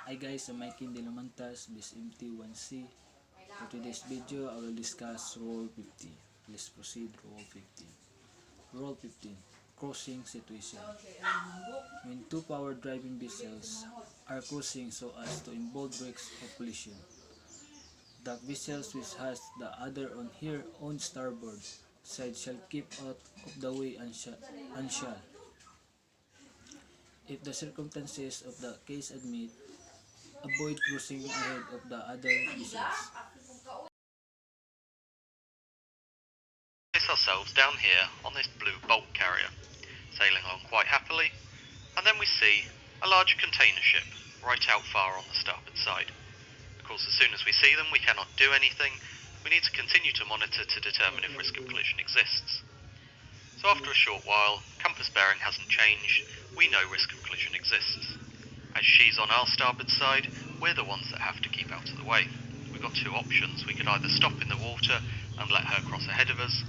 Hi guys, I'm Mikey Dilamantas, BIS MT1C. For today's video, I will discuss Rule 15. Let's proceed. Rule 15. Rule 15. Crossing situation. When two power driving vessels are crossing so as to involve risks of collision, the vessels which has the other on her own starboard side shall keep out of the way and shall, if the circumstances of the case admit, avoid crossing ahead of the other vessels. Place ourselves down here on this blue bulk carrier, sailing along quite happily, and then we see a large container ship right out far on the starboard side. Of course, as soon as we see them, we cannot do anything. We need to continue to monitor to determine if risk of collision exists. So after a short while, compass bearing hasn't changed, we know risk of collision exists. As she's on our starboard side, we're the ones that have to keep out of the way. We've got two options. We could either stop in the water and let her cross ahead of us,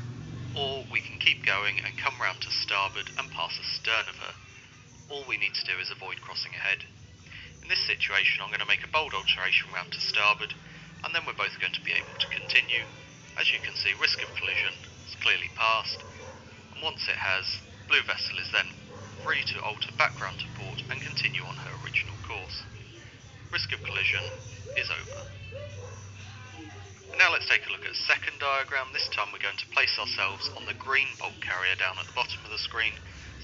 or we can keep going and come round to starboard and pass astern of her. All we need to do is avoid crossing ahead. In this situation, I'm going to make a bold alteration round to starboard, and then we're both going to be able to continue. As you can see, risk of collision is clearly passed, and once it has, blue vessel is then free to alter back round to port and continue on her original course. Risk of collision is over. Now let's take a look at a second diagram. This time we're going to place ourselves on the green bulk carrier down at the bottom of the screen,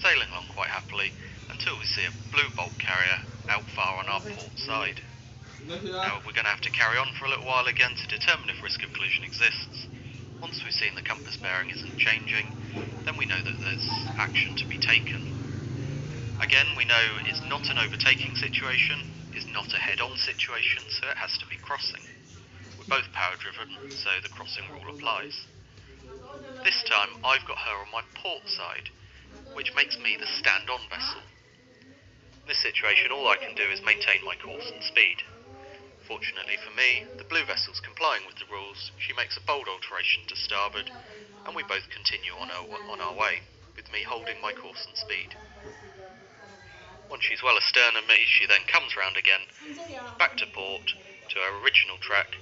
sailing along quite happily until we see a blue bulk carrier out far on our port side. Now we're going to have to carry on for a little while again to determine if risk of collision exists. Once we've seen the compass bearing isn't changing, then we know that there's action to be taken. Again, we know it's not an overtaking situation, it's not a head-on situation, so it has to be crossing. We're both power driven, so the crossing rule applies. This time I've got her on my port side, which makes me the stand-on vessel. In this situation, all I can do is maintain my course and speed. Fortunately for me, the blue vessel's complying with the rules. She makes a bold alteration to starboard, and we both continue on our way, with me holding my course and speed. Once she's well astern of me, she then comes round again, back to port, to her original track,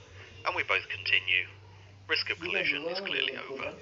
and we both continue. Risk of collision is clearly over.